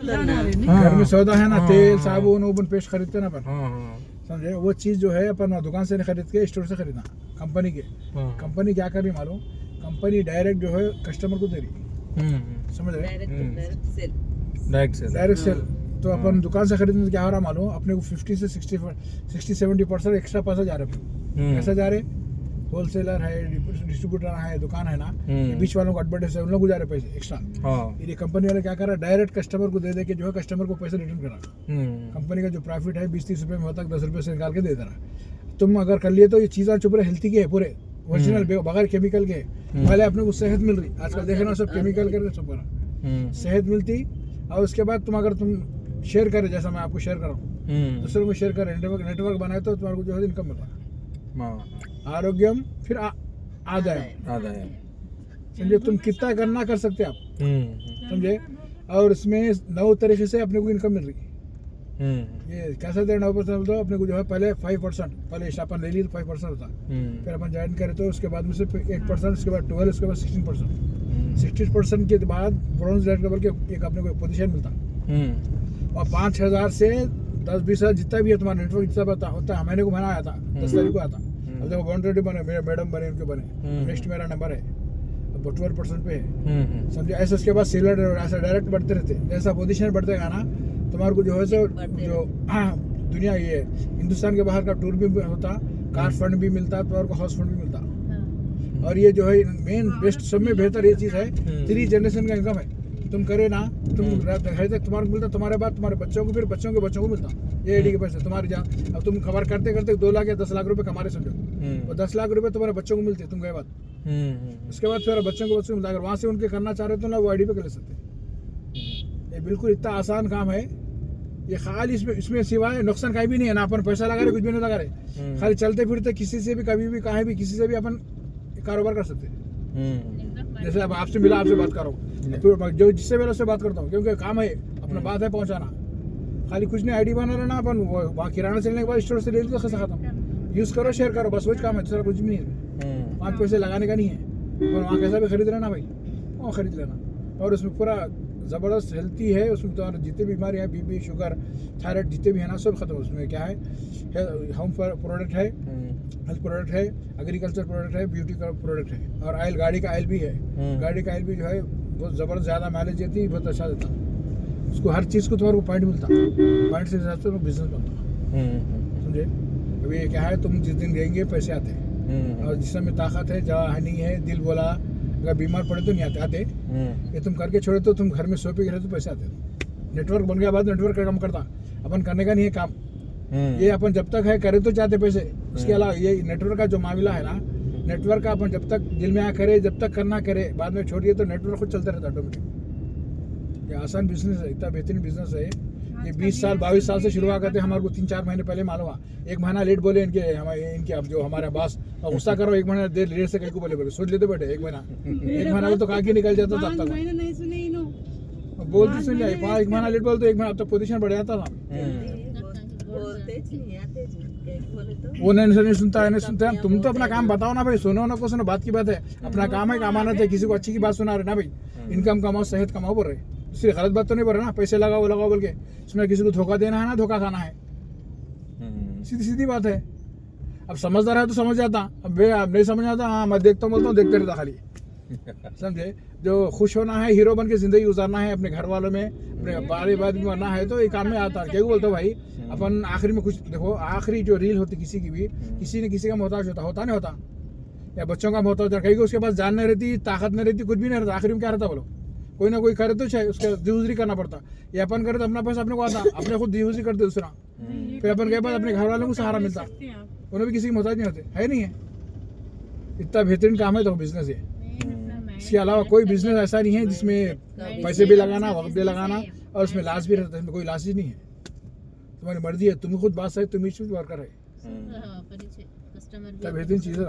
घर में सौदा है ना, तेल साबुन ओबुन पेस्ट खरीदते ना अपन, समझे। वो चीज़ जो है अपन दुकान से नहीं खरीद के स्टोर से खरीदना, कंपनी के। कंपनी क्या कर रही मालूम, कंपनी डायरेक्ट जो है कस्टमर को दे रही, समझ रहे, डायरेक्ट सेल। तो अपन दुकान से खरीदने से क्या हो रहा मालूम, अपने को 50 से 60-70% एक्स्ट्रा पैसा जा रहे, पैसा जा रहे। होलसेलर है, डिस्ट्रीब्यूटर है, दुकान है ना, बीच वालों को एडवर्टाइज है, उन लोग गुजारे पैसे एक्स्ट्रा। ये कंपनी वाले क्या कर रहा है, डायरेक्ट कस्टमर को दे के जो है कस्टमर को पैसे रिटर्न करा। कंपनी का जो प्रॉफिट है 20-30 रुपये में होता है, 10 रुपये से निकाल के दे देना। तुम अगर कर लिए तो ये चीज़ चुप रहे, हेल्थी के है पूरे, ओरिजिनल बगैर केमिकल के। पहले अपने को सेहत मिल रही, आजकल देखे ना सब केमिकल कर सब करा, सेहत मिलती। और उसके बाद तुम अगर तुम शेयर करे, जैसा मैं आपको शेयर कर रहा हूँ, दूसरों को शेयर करें, नेटवर्क बनाए तो तुम्हारे को जो है इनकम मिल रहा। आरोग्यम फिर आदाय, समझे। तुम कितना करना कर सकते आप, समझे। और इसमें 9 तरीके से अपने को इनकम मिल रही। ये कैसे दे 9% तो अपने को जो है पहले 5%, पहले अपन ले ली तो 5% होता, फिर अपन ज्वाइन करें तो उसके बाद में से 8%, उसके बाद 12, उसके बाद 16%। 60% के बाद ब्रॉन्ज रेड लेवल के एक अपने को पोजीशन मिलता। और 5,000 से 10-20 हज़ार जितना भी है तुम्हारा नेटवर्क जितना होता है, महीने को महीना आया था, 10 तारीख को आता। अब देखो 120 बने, मेरे मैडम बने, उनके बने, नेक्स्ट मेरा नंबर है, अब 12% पे है, समझे। ऐसे उसके बाद सिलर ऐसा डायरेक्ट बढ़ते रहते, जैसा पोजीशन बढ़ते गया ना तुम्हारे को जो है सो जो दुनिया ये हिंदुस्तान के बाहर का टूर भी होता, कार फंड भी मिलता, तुम्हारे को हाउस फंड भी मिलता। और ये जो है मेन बेस्ट सब में बेहतर ये चीज़ है, 3 जनरेशन का इनकम है। तुम करे ना, तुम तक तुम्हारे को मिलता, तुम्हारे बाद तुम्हारे बच्चों को, फिर बच्चों के बच्चों को मिलता ये आईडी के पैसे तुम्हारे जहाँ। अब तुम खबर करते करते 2 लाख या 10 लाख रुपए कमा रहे समझो, और 10 लाख रुपए तुम्हारे बच्चों को मिलते तुम गए बाद, उसके बाद फिर बच्चों को मिलता। अगर वहाँ से उनके करना चाह रहे हो तो ना वो आईडी पे कर ले सकते। ये बिल्कुल इतना आसान काम है ये। खाली इसमें सिवाय नुकसान कहीं भी नहीं है ना, अपन पैसा लगा रहे, कुछ भी नहीं लगा रहे, खाली चलते फिरते किसी से भी कभी भी कहीं भी किसी से भी अपन कारोबार कर सकते हैं। जैसे अब आपसे मिला, आपसे बात कर रहा हूँ, जो जिससे मेरे उससे बात करता हूँ, क्योंकि काम है अपना, बात है पहुँचाना। खाली कुछ नहीं, आईडी बना रहना, अपन वहाँ किराना चलने के बाद स्टोर से ले लो तो खर्चा खत्म, यूज़ करो, शेयर करो, बस वही काम है, दूसरा कुछ भी नहीं है। वहाँ पैसे लगाने का नहीं है, और वहाँ कैसा भी खरीद लेना भाई, वहाँ खरीद लेना। और उसमें पूरा ज़बरदस्त हेल्थी है, उसमें तुम्हारे जितने बीमारी हैं, बीपी शुगर थायराइड जितने भी है ना सब खत्म। उसमें क्या है, होम प्रोडक्ट है, हेल्थ प्रोडक्ट है, एग्रीकल्चर प्रोडक्ट है, ब्यूटी का प्रोडक्ट है, और ऑयल, गाड़ी का ऑयल भी है। गाड़ी का ऑयल भी जो है बहुत ज़बरदस्त, ज़्यादा माइलेज देती है, बहुत अच्छा देता। उसको हर चीज़ को तुम्हारे को पॉइंट मिलता, पॉइंट से हिसाब से बिजनेस बनता, समझे। अभी ये क्या है, तुम जिस दिन देंगे पैसे आते हैं, और जिस समय ताकत है, जहाँ नहीं है, दिल बोला, अगर बीमार पड़े तो नहीं आते। ये तुम करके छोड़े तो तुम घर में सो पे गिरे तो पैसे आते। नेटवर्क बन गया बाद नेटवर्क का काम करता, अपन करने का नहीं है काम। ये अपन जब तक है करे तो चाहते पैसे, उसके अलावा ये नेटवर्क का जो मामला है ना, नेटवर्क का अपन जब तक दिल में आ करे, जब तक करना करे, बाद में छोड़िए तो नेटवर्क खुद चलता रहता ऑटोमेटिक। ये आसान बिजनेस है, इतना बेहतरीन बिजनेस है ये। 20 साल 22 साल से शुरुआत करते, हमारे को 3-4 महीने पहले मालूम हुआ। 1 महीना लेट बोले इनके अब जो हमारे बॉस, गुस्सा करो, 1 महीना देर लेट से कहीं को बोले सोच लेते बैठे 1 महीना तो कहाँ की निकल जाता था, तब तक बोलती सुन जाए। 1 महीना लेट बोलते 1 महीना अब तक पोजीशन बढ़ जाता था। वो नहीं सुनता है, नहीं सुनते हैं। तुम तो अपना काम बताओ ना भाई, सुनो ना को सुनो, बात की बात है, अपना काम है, अमानत है, किसी को अच्छी की बात सुना रहे ना भाई, इनकम कमाओ, सेहत कमाओ बोल रहे, इसलिए गलत बात तो नहीं बोल रहे ना, पैसे लगाओ बोल के। इसमें किसी को धोखा देना है ना धोखा खाना है, सीधी सीधी बात है। अब समझदार है तो समझ जाता, अब नहीं समझ आता, हाँ मैं देखता हूँ बोलता हूँ, देखते रहता खाली, समझे। जो खुश होना है, हीरो बन के जिंदगी गुजारना है, अपने घर वालों में, अपने बारे बाद में मरना है, तो ये काम में आता है। क्या बोलते हो भाई, अपन आखिरी में कुछ देखो, आखिरी जो रील होती किसी की भी, किसी न किसी का मोहताज होता नहीं होता, या बच्चों का मोहताज होता, कहीं को उसके पास जान नहीं रहती, ताकत नहीं रहती, कुछ भी नहीं रहता, आखिरी में क्या रहता बोलो, कोई ना कोई करे तो चाहे उसका दिहुजरी करना पड़ता। ये अपन करे तो अपना पैसा अपने को आता, अपने खुद दिहुजरी करते दूसरा, फिर अपन के बाद अपने घर वालों को सहारा मिलता, उन्हें भी किसी की मोहताज नहीं होते, है नहीं है। इतना बेहतरीन काम है तो बिजनेस है। इसके अलावा कोई बिजनेस ऐसा नहीं है जिसमें पैसे भी लगाना, वक्त भी लगाना, और उसमें लाश भी रहता है। इसमें कोई लाश ही नहीं है, तुम्हारी मर्जी है, तुम खुद बात है, तुम ही वर्कर है, बेहतरीन चीज़ है।